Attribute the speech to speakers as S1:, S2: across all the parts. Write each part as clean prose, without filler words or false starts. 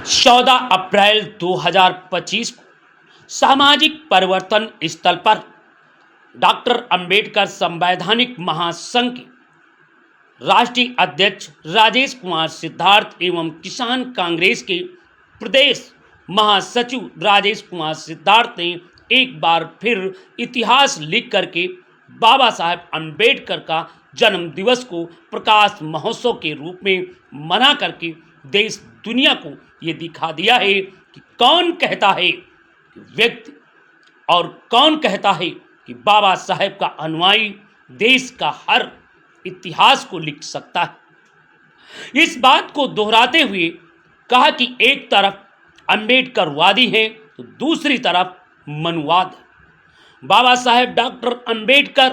S1: 14 अप्रैल 2025 को सामाजिक परिवर्तन स्थल पर डॉक्टर अंबेडकर संवैधानिक महासंघ के राष्ट्रीय अध्यक्ष राजेश कुमार सिद्धार्थ एवं किसान कांग्रेस के प्रदेश महासचिव राजेश कुमार सिद्धार्थ ने एक बार फिर इतिहास लिख करके बाबा साहेब अंबेडकर का जन्म दिवस को प्रकाश महोत्सव के रूप में मना करके देश दुनिया को ये दिखा दिया है कि कौन कहता है कि व्यक्ति और कौन कहता है कि बाबा साहेब का अनुयायी देश का हर इतिहास को लिख सकता है। इस बात को दोहराते हुए कहा कि एक तरफ अंबेडकरवादी है तो दूसरी तरफ मनुवाद है। बाबा साहेब डॉक्टर अंबेडकर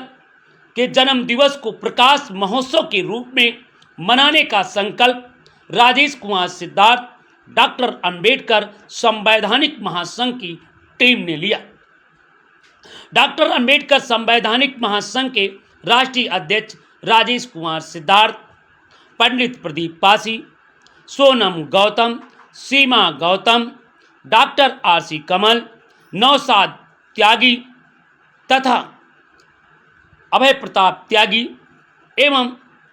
S1: के जन्म दिवस को प्रकाश महोत्सव के रूप में मनाने का संकल्प राजेश कुमार सिद्धार्थ डॉक्टर अंबेडकर संवैधानिक महासंघ की टीम ने लिया। डॉक्टर अंबेडकर संवैधानिक महासंघ के राष्ट्रीय अध्यक्ष राजेश कुमार सिद्धार्थ, पंडित प्रदीप पासी, सोनम गौतम, सीमा गौतम, डॉक्टर आरसी कमल, नौशाद त्यागी तथा अभय प्रताप त्यागी एवं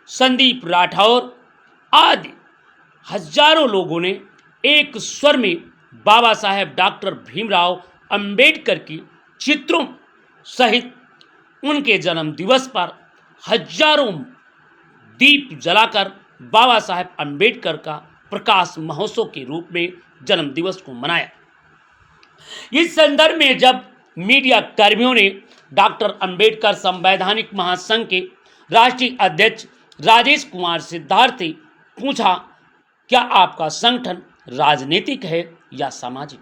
S1: संदीप राठौर आदि हजारों लोगों ने एक स्वर में बाबा साहेब डॉक्टर भीमराव अंबेडकर की चित्रों सहित उनके जन्म दिवस पर हजारों दीप जलाकर बाबा साहेब अंबेडकर का प्रकाश महोत्सव के रूप में जन्म दिवस को मनाया। इस संदर्भ में जब मीडिया कर्मियों ने डॉक्टर अंबेडकर संवैधानिक महासंघ के राष्ट्रीय अध्यक्ष राजेश कुमार सिद्धार्थ से पूछा, क्या आपका संगठन राजनीतिक है या सामाजिक,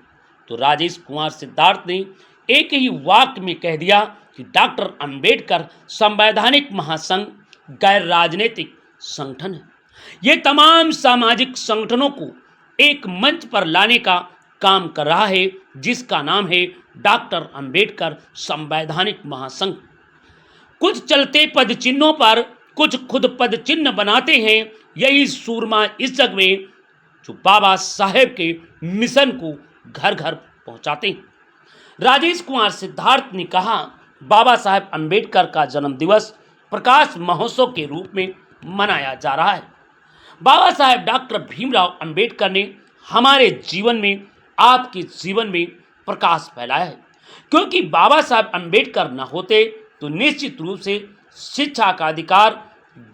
S1: तो राजेश कुमार सिद्धार्थ ने एक ही वाक्य में कह दिया कि डॉक्टर अंबेडकर संवैधानिक महासंघ गैर राजनीतिक संगठन है। ये तमाम सामाजिक संगठनों को एक मंच पर लाने का काम कर रहा है जिसका नाम है डॉक्टर अंबेडकर संवैधानिक महासंघ। कुछ चलते पद चिन्हों पर कुछ खुद पद चिन्ह बनाते हैं। यही सूरमा इस जग में जो बाबा साहेब के मिशन को घर घर पहुंचाते हैं। राजेश कुमार सिद्धार्थ ने कहा, बाबा साहेब अंबेडकर का जन्म दिवस प्रकाश महोत्सव के रूप में मनाया जा रहा है। बाबा साहेब डॉक्टर भीमराव अंबेडकर ने हमारे जीवन में, आपके जीवन में प्रकाश फैलाया है, क्योंकि बाबा साहेब अंबेडकर न होते तो निश्चित रूप से शिक्षा का अधिकार,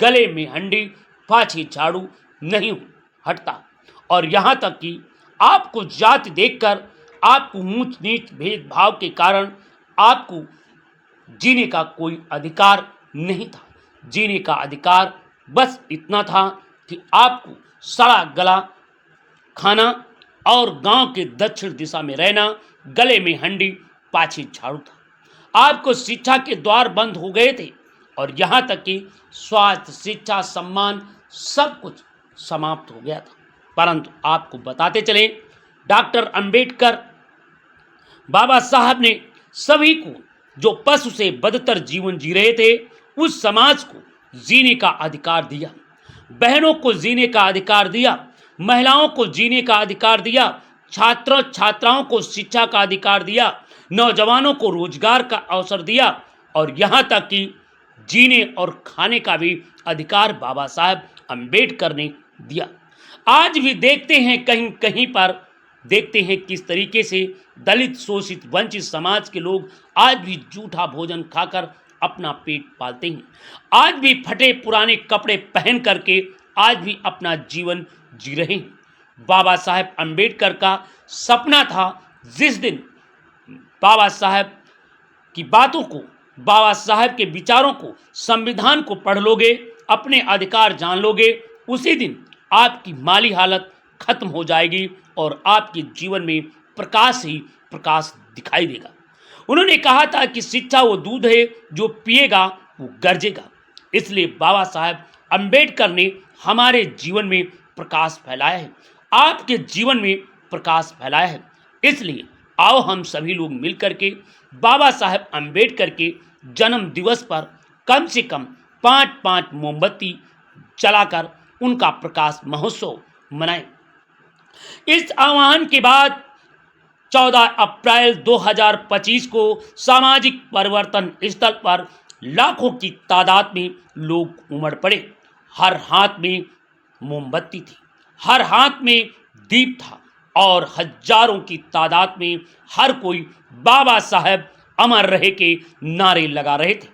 S1: गले में हंडी, पाछी झाड़ू नहीं हटता और यहाँ तक कि आपको जाति देखकर, आपको ऊंच नीच भेदभाव के कारण आपको जीने का कोई अधिकार नहीं था। जीने का अधिकार बस इतना था कि आपको सड़ा गला खाना और गांव के दक्षिण दिशा में रहना, गले में हंडी, पाछी झाड़ू था। आपको शिक्षा के द्वार बंद हो गए थे और यहाँ तक कि स्वास्थ्य, शिक्षा, सम्मान सब कुछ समाप्त हो गया था। परंतु आपको बताते चले, डॉक्टर अंबेडकर बाबा साहब ने सभी को, जो पशु से बदतर जीवन जी रहे थे, उस समाज को जीने का अधिकार दिया। बहनों को जीने का अधिकार दिया, महिलाओं को जीने का अधिकार दिया, छात्रों छात्राओं को शिक्षा का अधिकार दिया, नौजवानों को रोजगार का अवसर दिया और यहाँ तक कि जीने और खाने का भी अधिकार बाबा साहेब अंबेडकर ने दिया। आज भी देखते हैं कहीं कहीं पर देखते हैं किस तरीके से दलित, शोषित, वंचित समाज के लोग आज भी जूठा भोजन खाकर अपना पेट पालते हैं। आज भी फटे पुराने कपड़े पहन करके आज भी अपना जीवन जी रहे हैं। बाबा साहेब अंबेडकर का सपना था, जिस दिन बाबा साहेब की बातों को, बाबा साहेब के विचारों को, संविधान को पढ़ लोगे, अपने अधिकार जान लोगे, उसी दिन आपकी माली हालत खत्म हो जाएगी और आपके जीवन में प्रकाश ही प्रकाश दिखाई देगा। उन्होंने कहा था कि शिक्षा वो दूध है जो पिएगा वो गरजेगा। इसलिए बाबा साहेब अंबेडकर ने हमारे जीवन में प्रकाश फैलाया है, आपके जीवन में प्रकाश फैलाया है। इसलिए आओ हम सभी लोग मिलकर के बाबा साहेब अंबेडकर के जन्म दिवस पर कम से कम 5-5 मोमबत्ती जलाकर उनका प्रकाश महोत्सव मनाएं। इस आह्वान के बाद 14 अप्रैल 2025 को सामाजिक परिवर्तन स्थल पर लाखों की तादाद में लोग उमड़ पड़े। हर हाथ में मोमबत्ती थी, हर हाथ में दीप था और हजारों की तादाद में हर कोई बाबा साहेब अमर रहे के नारे लगा रहे थे।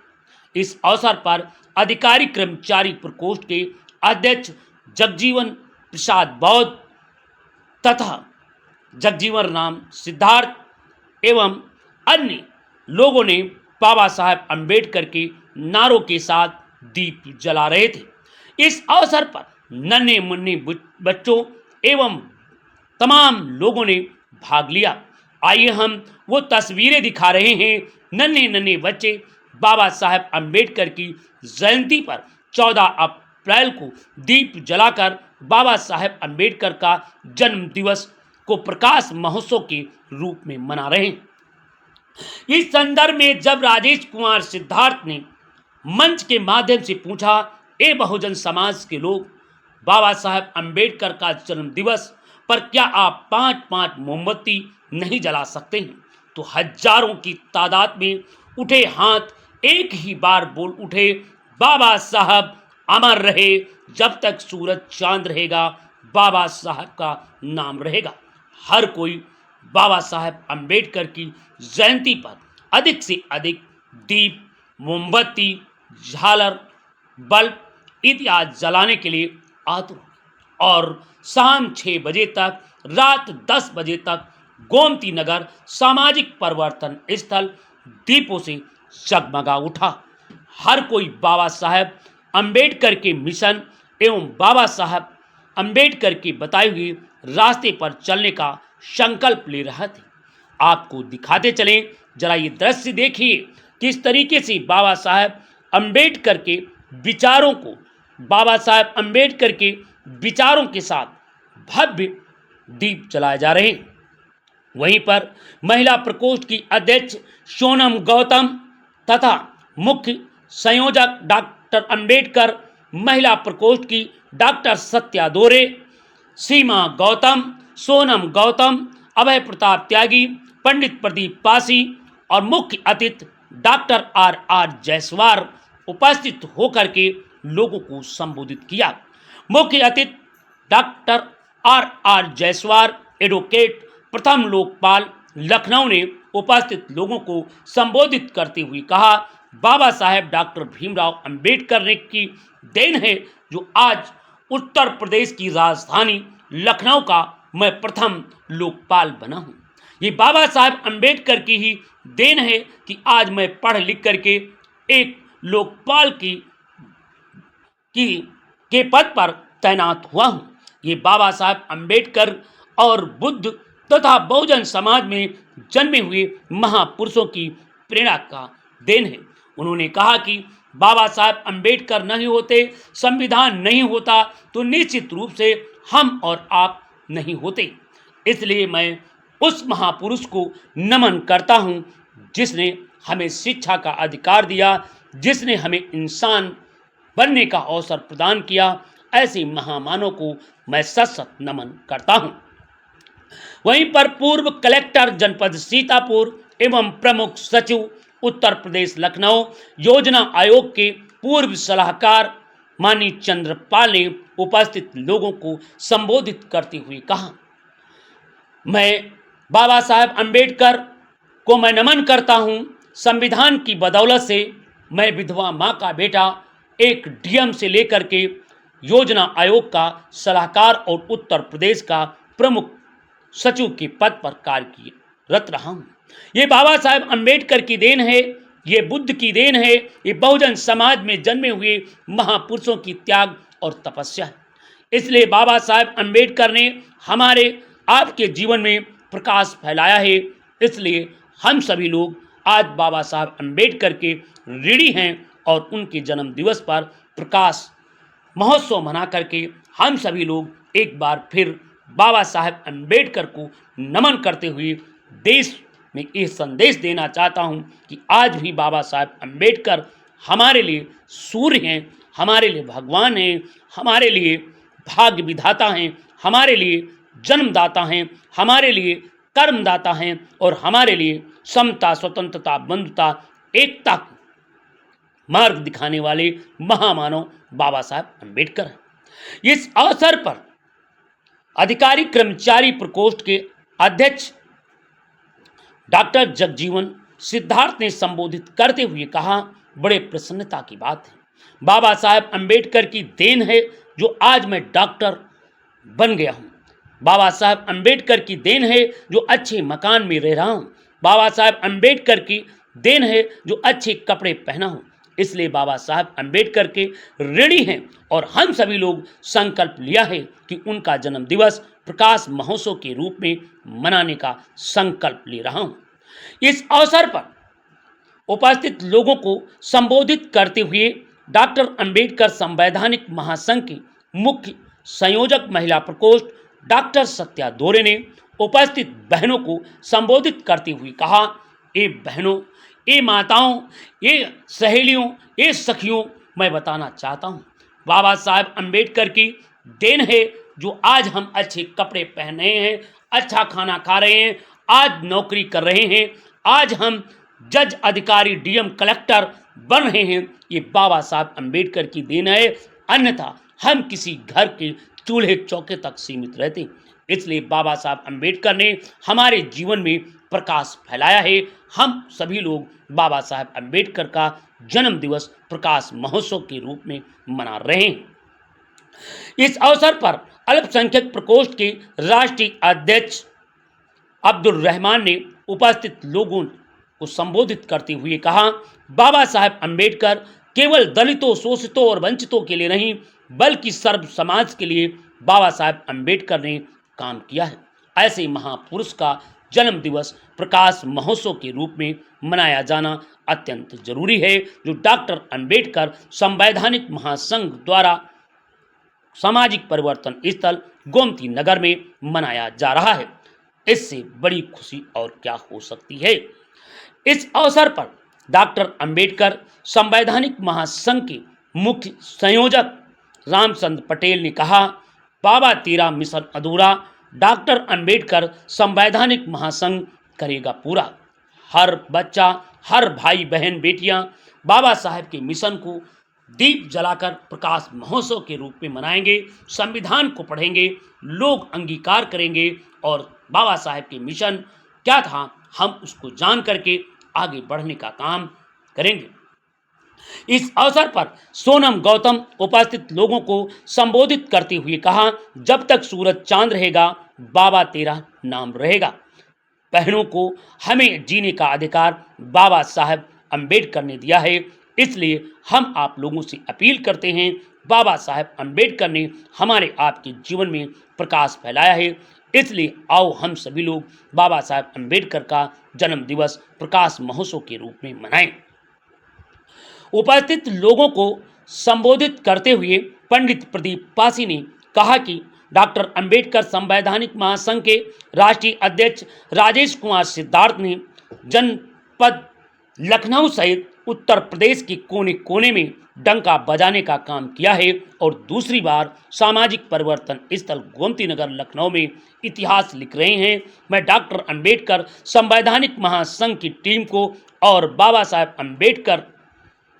S1: इस अवसर पर अधिकारी कर्मचारी प्रकोष्ठ के अध्यक्ष जगजीवन प्रसाद बौद्ध तथा जगजीवन राम सिद्धार्थ एवं अन्य लोगों ने बाबा साहेब अम्बेडकर के नारों के साथ दीप जला रहे थे। इस अवसर पर नन्हे मुन्ने बच्चों एवं तमाम लोगों ने भाग लिया। आइए हम वो तस्वीरें दिखा रहे हैं। नन्हे नन्हे बच्चे बाबा साहेब अम्बेडकर की जयंती पर 14 अप्रैल को दीप जलाकर बाबा साहेब अम्बेडकर का जन्म दिवस को प्रकाश महोत्सव के रूप में मना रहे हैं। इस संदर्भ में जब राजेश कुमार सिद्धार्थ ने मंच के माध्यम से पूछा, ए बहुजन समाज के लोग, बाबा साहेब अम्बेडकर का जन्म दिवस पर क्या आप 5-5 मोमबत्ती नहीं जला सकते हैं? तो हजारों की तादाद में उठे हाथ एक ही बार बोल उठे, बाबा साहब अमर रहे, जब तक सूरज चांद रहेगा बाबा साहब का नाम रहेगा। हर कोई बाबा साहेब अम्बेडकर की जयंती पर अधिक से अधिक दीप, मोमबत्ती, झालर, बल्ब इत्यादि जलाने के लिए आतुर और शाम 6 बजे तक, रात 10 बजे तक गोमती नगर सामाजिक परिवर्तन स्थल दीपों से जगमगा उठा। हर कोई बाबा साहेब अम्बेडकर के मिशन एवं बाबा साहेब अम्बेडकर की बताई हुई रास्ते पर चलने का संकल्प ले रहे थे। आपको दिखाते चलें, जरा ये दृश्य देखिए किस तरीके से बाबा साहेब अम्बेडकर के विचारों को, बाबा साहेब अम्बेडकर के विचारों के साथ भव्य दीप जलाए जा रहे हैं। वहीं पर महिला प्रकोष्ठ की अध्यक्ष सोनम गौतम तथा मुख्य संयोजक डॉक्टर अम्बेडकर महिला प्रकोष्ठ की डॉक्टर सत्या दोरे, सीमा गौतम, सोनम गौतम, अभय प्रताप त्यागी, पंडित प्रदीप पासी और मुख्य अतिथि डॉक्टर आर जायसवाल उपस्थित होकर के लोगों को संबोधित किया। मुख्य अतिथि डॉक्टर आर जायसवाल, एडवोकेट प्रथम लोकपाल लखनऊ ने उपस्थित लोगों को संबोधित करते हुए कहा, बाबा साहेब डॉक्टर भीमराव अंबेडकर ने की देन है जो आज उत्तर प्रदेश की राजधानी लखनऊ का मैं प्रथम लोकपाल बना हूँ। ये बाबा साहेब अम्बेडकर की ही देन है कि आज मैं पढ़ लिख करके एक लोकपाल के पद पर तैनात हुआ हूँ। ये बाबा साहेब अम्बेडकर और बुद्ध तथा बहुजन समाज में जन्मे हुए महापुरुषों की प्रेरणा का देन है। उन्होंने कहा कि बाबा साहेब अम्बेडकर नहीं होते, संविधान नहीं होता, तो निश्चित रूप से हम और आप नहीं होते। इसलिए मैं उस महापुरुष को नमन करता हूँ जिसने हमें शिक्षा का अधिकार दिया, जिसने हमें इंसान बनने का अवसर प्रदान किया। ऐसे महामानव को मैं सशक्त नमन करता हूँ। वहीं पर पूर्व कलेक्टर जनपद सीतापुर एवं प्रमुख सचिव उत्तर प्रदेश लखनऊ योजना आयोग के पूर्व सलाहकार मानी चंद्रपाल ने उपस्थित लोगों को संबोधित करते हुए कहा, मैं बाबा साहेब अम्बेडकर को मैं नमन करता हूं। संविधान की बदौलत से मैं विधवा मां का बेटा एक डीएम से लेकर के योजना आयोग का सलाहकार और उत्तर प्रदेश का प्रमुख सचिव के पद पर कार्यरत रहा हूं। ये बाबा साहेब अम्बेडकर की देन है, ये बुद्ध की देन है, ये बहुजन समाज में जन्मे हुए महापुरुषों की त्याग और तपस्या है। इसलिए बाबा साहेब अम्बेडकर ने हमारे आपके जीवन में प्रकाश फैलाया है। इसलिए हम सभी लोग आज बाबा साहेब अम्बेडकर के ऋणी हैं और उनके जन्म दिवस पर प्रकाश महोत्सव मना करके हम सभी लोग एक बार फिर बाबा साहेब अम्बेडकर को नमन करते हुए देश में ये संदेश देना चाहता हूं कि आज भी बाबा साहेब अम्बेडकर हमारे लिए सूर्य हैं, हमारे लिए भगवान हैं, हमारे लिए भाग्य विधाता हैं, हमारे लिए जन्मदाता हैं, हमारे लिए कर्मदाता हैं और हमारे लिए समता, स्वतंत्रता, बंधुता, एकता को मार्ग दिखाने वाले महामानव बाबा साहब अम्बेडकर हैं। इस अवसर पर अधिकारी कर्मचारी प्रकोष्ठ के अध्यक्ष डॉक्टर जगजीवन सिद्धार्थ ने संबोधित करते हुए कहा, बड़े प्रसन्नता की बात है, बाबा साहब अम्बेडकर की देन है जो आज मैं डॉक्टर बन गया हूँ। बाबा साहब अम्बेडकर की देन है जो अच्छे मकान में रह रहा हूँ। बाबा साहब अम्बेडकर की देन है जो अच्छे कपड़े पहना हूँ। इसलिए बाबा साहब अम्बेडकर के ऋणी हैं और हम सभी लोग संकल्प लिया है कि उनका जन्म दिवस प्रकाश महोत्सव के रूप में मनाने का संकल्प ले रहा हूँ। इस अवसर पर उपस्थित लोगों को संबोधित करते हुए डॉक्टर अंबेडकर संवैधानिक महासंघ के मुख्य संयोजक महिला प्रकोष्ठ डॉक्टर सत्या दोरे ने उपस्थित बहनों को संबोधित करते हुए कहा, ए बहनों, ए माताओं, ए सहेलियों, ए सखियों, मैं बताना चाहता हूँ, बाबा साहब अम्बेडकर की देन है जो आज हम अच्छे कपड़े पहन रहे हैं, अच्छा खाना खा रहे हैं, आज नौकरी कर रहे हैं, आज हम जज, अधिकारी, डीएम, कलेक्टर बन रहे हैं। ये बाबा साहब अम्बेडकर की देन है, अन्यथा हम किसी घर के चूल्हे चौके तक सीमित रहते। इसलिए बाबा साहब अम्बेडकर ने हमारे जीवन में प्रकाश फैलाया है। हम सभी लोग बाबा साहब अम्बेडकर का जन्म दिवस प्रकाश महोत्सव के रूप में मना रहे हैं। इस अवसर पर अल्पसंख्यक प्रकोष्ठ के राष्ट्रीय अध्यक्ष अब्दुल रहमान ने उपस्थित लोगों को संबोधित करते हुए कहा, बाबा साहब अम्बेडकर केवल दलितों, शोषितों और वंचितों के लिए नहीं बल्कि सर्व समाज के लिए बाबा साहब अम्बेडकर ने काम किया है। ऐसे महापुरुष का जन्म दिवस प्रकाश महोत्सव के रूप में मनाया जाना अत्यंत जरूरी है, जो डॉक्टर अम्बेडकर संवैधानिक महासंघ द्वारा सामाजिक परिवर्तन स्थल गोमती नगर में मनाया जा रहा है। इससे बड़ी खुशी और क्या हो सकती है। इस अवसर पर डॉक्टर अंबेडकर संवैधानिक महासंघ के मुख्य संयोजक रामचंद्र पटेल ने कहा, बाबा तेरा मिशन अधूरा, डॉक्टर अंबेडकर संवैधानिक महासंघ करेगा पूरा। हर बच्चा, हर भाई बहन बेटियां बाबा साहब के मिशन को दीप जलाकर प्रकाश महोत्सव के रूप में मनाएंगे, संविधान को पढ़ेंगे, लोग अंगीकार करेंगे और बाबा साहब के मिशन क्या था हम उसको जान करके आगे बढ़ने का काम करेंगे। इस अवसर पर सोनम गौतम उपस्थित लोगों को संबोधित करते हुए कहा, जब तक सूरज चांद रहेगा बाबा तेरा नाम रहेगा। बहनों को हमें जीने का अधिकार बाबा साहब अम्बेडकर ने दिया है, इसलिए हम आप लोगों से अपील करते हैं, बाबा साहब अम्बेडकर ने हमारे आपके जीवन में प्रकाश फैलाया है, इसलिए आओ हम सभी लोग बाबा साहब अम्बेडकर का जन्म दिवस प्रकाश महोत्सव के रूप में मनाएं। उपस्थित लोगों को संबोधित करते हुए पंडित प्रदीप पासी ने कहा कि डॉक्टर अंबेडकर संवैधानिक महासंघ के राष्ट्रीय अध्यक्ष राजेश कुमार सिद्धार्थ ने जनपद लखनऊ सहित उत्तर प्रदेश के कोने कोने में डंका बजाने का काम किया है और दूसरी बार सामाजिक परिवर्तन स्थल गोमती नगर लखनऊ में इतिहास लिख रहे हैं। मैं डॉक्टर अंबेडकर संवैधानिक महासंघ की टीम को और बाबा साहब अम्बेडकर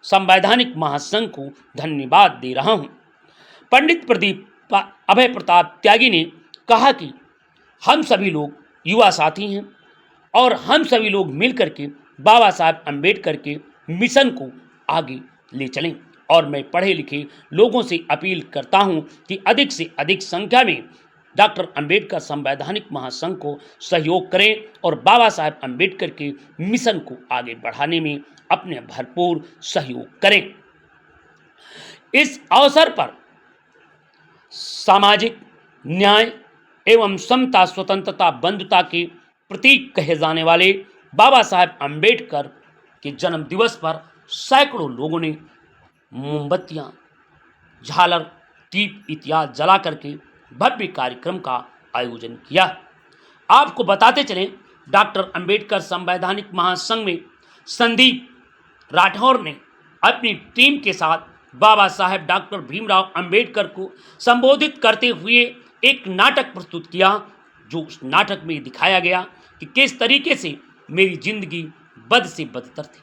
S1: संवैधानिक महासंघ को धन्यवाद दे रहा हूं। पंडित प्रदीप अभय प्रताप त्यागी ने कहा कि हम सभी लोग युवा साथी हैं और हम सभी लोग मिलकर के बाबा साहब अम्बेडकर के मिशन को आगे ले चलें और मैं पढ़े लिखे लोगों से अपील करता हूं कि अधिक से अधिक संख्या में डॉक्टर अंबेडकर संवैधानिक महासंघ को सहयोग करें और बाबा साहब अम्बेडकर के मिशन को आगे बढ़ाने में अपने भरपूर सहयोग करें। इस अवसर पर सामाजिक न्याय एवं समता, स्वतंत्रता, बंधुता के प्रतीक कहे जाने वाले बाबा साहब अम्बेडकर के जन्म दिवस पर सैकड़ों लोगों ने मोमबत्तियां, झालर, दीप इत्यादि जला करके भव्य कार्यक्रम का आयोजन किया। आपको बताते चलें, डॉक्टर अंबेडकर संवैधानिक महासंघ में संदीप राठौर ने अपनी टीम के साथ बाबा साहेब डॉक्टर भीमराव अंबेडकर को संबोधित करते हुए एक नाटक प्रस्तुत किया, जो उस नाटक में दिखाया गया कि किस तरीके से मेरी ज़िंदगी बद से बदतर थी।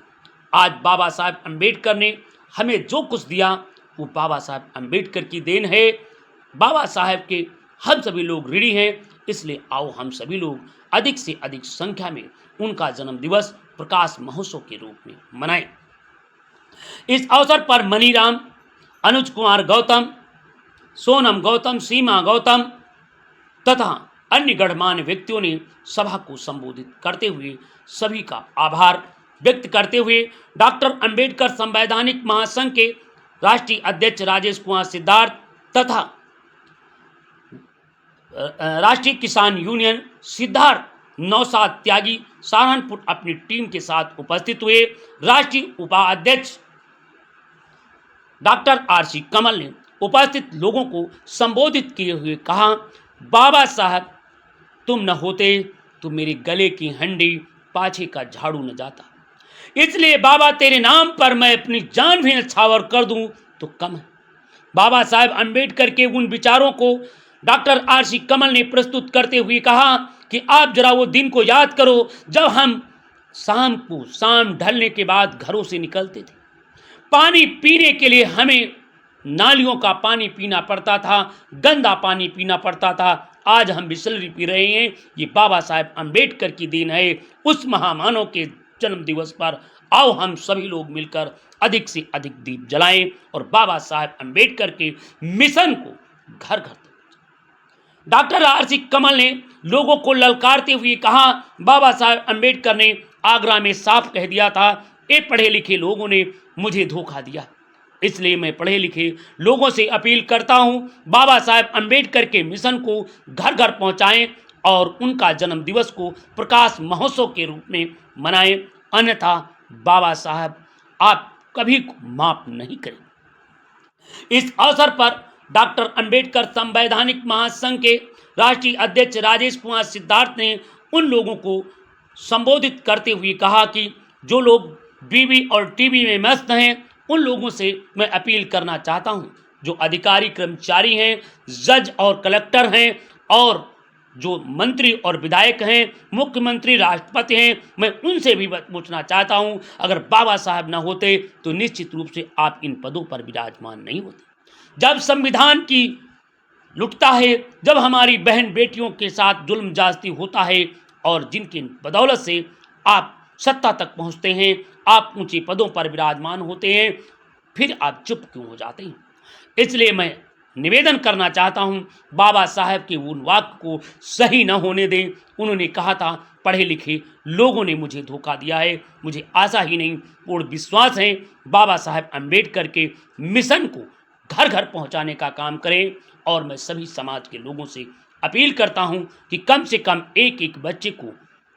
S1: आज बाबा साहब अम्बेडकर ने हमें जो कुछ दिया, वो बाबा साहब अम्बेडकर की देन है। बाबा साहब के हम सभी लोग ऋणी हैं, इसलिए आओ हम सभी लोग अधिक से अधिक संख्या में उनका जन्म दिवस प्रकाश महोत्सव के रूप में मनाएं। इस अवसर पर मनीराम, अनुज कुमार गौतम, सोनम गौतम, सीमा गौतम तथा अन्य गणमान्य व्यक्तियों ने सभा को संबोधित करते हुए सभी का आभार व्यक्त करते हुए डॉक्टर अंबेडकर संवैधानिक महासंघ के राष्ट्रीय अध्यक्ष राजेश कुमार सिद्धार्थ तथा राष्ट्रीय किसान यूनियन सिद्धार्थ नौसाद त्यागी सहारनपुर अपनी टीम के साथ उपस्थित हुए। राष्ट्रीय उपाध्यक्ष डॉक्टर आरसी कमल ने उपस्थित लोगों को संबोधित किए हुए कहा, बाबा साहब तुम न होते तो मेरे गले की हंडी पाछे का झाड़ू न जाता, इसलिए बाबा तेरे नाम पर मैं अपनी जान भी न्यौछावर कर दूं तो कम है। बाबा साहब अम्बेडकर के उन विचारों को डॉक्टर आरसी कमल ने प्रस्तुत करते हुए कहा कि आप जरा वो दिन को याद करो जब हम शाम ढलने के बाद घरों से निकलते थे। पानी पीने के लिए हमें नालियों का पानी पीना पड़ता था, गंदा पानी पीना पड़ता था। आज हम बिसलरी पी रहे हैं, ये बाबा साहब अम्बेडकर की देन है। उस महामानव के जन्म दिवस पर आओ हम सभी लोग मिलकर अधिक से अधिक दीप जलाएं और बाबा साहब अम्बेडकर के मिशन को घर घर। डॉक्टर आरसी कमल ने लोगों को ललकारते हुए कहा, बाबा साहब अम्बेडकर ने आगरा में साफ कह दिया था, ये पढ़े लिखे लोगों ने मुझे धोखा दिया, इसलिए मैं पढ़े लिखे लोगों से अपील करता हूं, बाबा साहब अम्बेडकर के मिशन को घर घर पहुंचाएं और उनका जन्म दिवस को प्रकाश महोत्सव के रूप में मनाएं, अन्यथा बाबा साहब आप कभी माफ नहीं करेंगे। इस अवसर पर डॉक्टर अंबेडकर संवैधानिक महासंघ के राष्ट्रीय अध्यक्ष राजेश कुमार सिद्धार्थ ने उन लोगों को संबोधित करते हुए कहा कि जो लोग बीवी और टीवी में मस्त हैं, उन लोगों से मैं अपील करना चाहता हूं, जो अधिकारी कर्मचारी हैं, जज और कलेक्टर हैं और जो मंत्री और विधायक हैं, मुख्यमंत्री, राष्ट्रपति हैं, मैं उनसे भी पूछना चाहता हूं, अगर बाबा साहब न होते तो निश्चित रूप से आप इन पदों पर विराजमान नहीं होते। जब संविधान की लुटता है, जब हमारी बहन बेटियों के साथ जुल्म जास्ती होता है और जिनकी बदौलत से आप सत्ता तक पहुंचते हैं, आप ऊंचे पदों पर विराजमान होते हैं, फिर आप चुप क्यों हो जाते हैं। इसलिए मैं निवेदन करना चाहता हूं, बाबा साहब के उन वाक्य को सही न होने दें। उन्होंने कहा था, पढ़े लिखे लोगों ने मुझे धोखा दिया है। मुझे आशा ही नहीं, पूर्ण विश्वास है बाबा साहब अम्बेडकर के मिशन को घर घर पहुंचाने का काम करें और मैं सभी समाज के लोगों से अपील करता हूं कि कम से कम एक एक बच्चे को,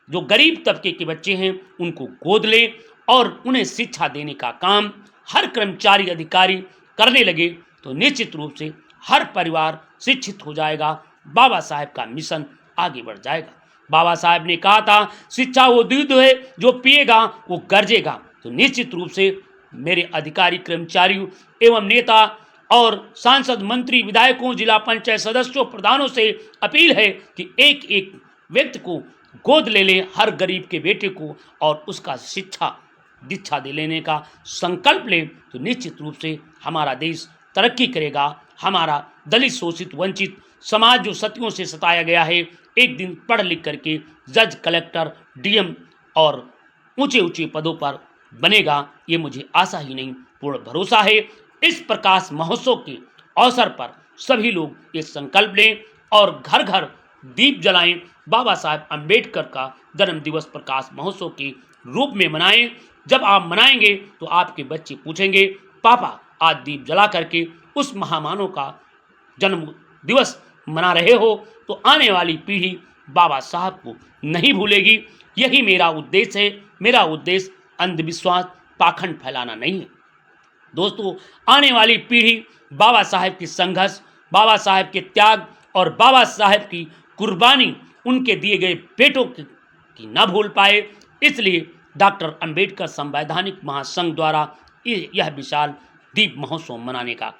S1: जो गरीब तबके के बच्चे हैं, उनको गोद लें और उन्हें शिक्षा देने का काम हर कर्मचारी अधिकारी करने लगे तो निश्चित रूप से हर परिवार शिक्षित हो जाएगा, बाबा साहब का मिशन आगे बढ़ जाएगा। बाबा साहब ने कहा था, शिक्षा वो दूध है जो पिएगा वो गरजेगा। तो निश्चित रूप से मेरे अधिकारी कर्मचारियों एवं नेता और सांसद, मंत्री, विधायकों, जिला पंचायत सदस्यों, प्रधानों से अपील है कि एक एक व्यक्ति को गोद ले लें, हर गरीब के बेटे को, और उसका शिक्षा दीक्षा दे लेने का संकल्प लें तो निश्चित रूप से हमारा देश तरक्की करेगा। हमारा दलित, शोषित, वंचित समाज जो सतियों से सताया गया है, एक दिन पढ़ लिख करके जज, कलेक्टर, डीएम और ऊंचे ऊंचे पदों पर बनेगा। ये मुझे आशा ही नहीं, पूर्ण भरोसा है। इस प्रकाश महोत्सव के अवसर पर सभी लोग ये संकल्प लें और घर घर दीप जलाएं, बाबा साहब अम्बेडकर का जन्म दिवस प्रकाश महोत्सव के रूप में मनाएं। जब आप मनाएंगे तो आपके बच्चे पूछेंगे, पापा आज दीप जला करके उस महामानव का जन्म दिवस मना रहे हो, तो आने वाली पीढ़ी बाबा साहब को नहीं भूलेगी। यही मेरा उद्देश्य है। मेरा उद्देश्य अंधविश्वास, पाखंड फैलाना नहीं है। दोस्तों, आने वाली पीढ़ी बाबा साहब की संघर्ष, बाबा साहब के त्याग और बाबा साहब की कुर्बानी, उनके दिए गए बेटों की न भूल पाए, इसलिए डॉक्टर अंबेडकर संवैधानिक महासंघ द्वारा यह विशाल दीप महोत्सव मनाने का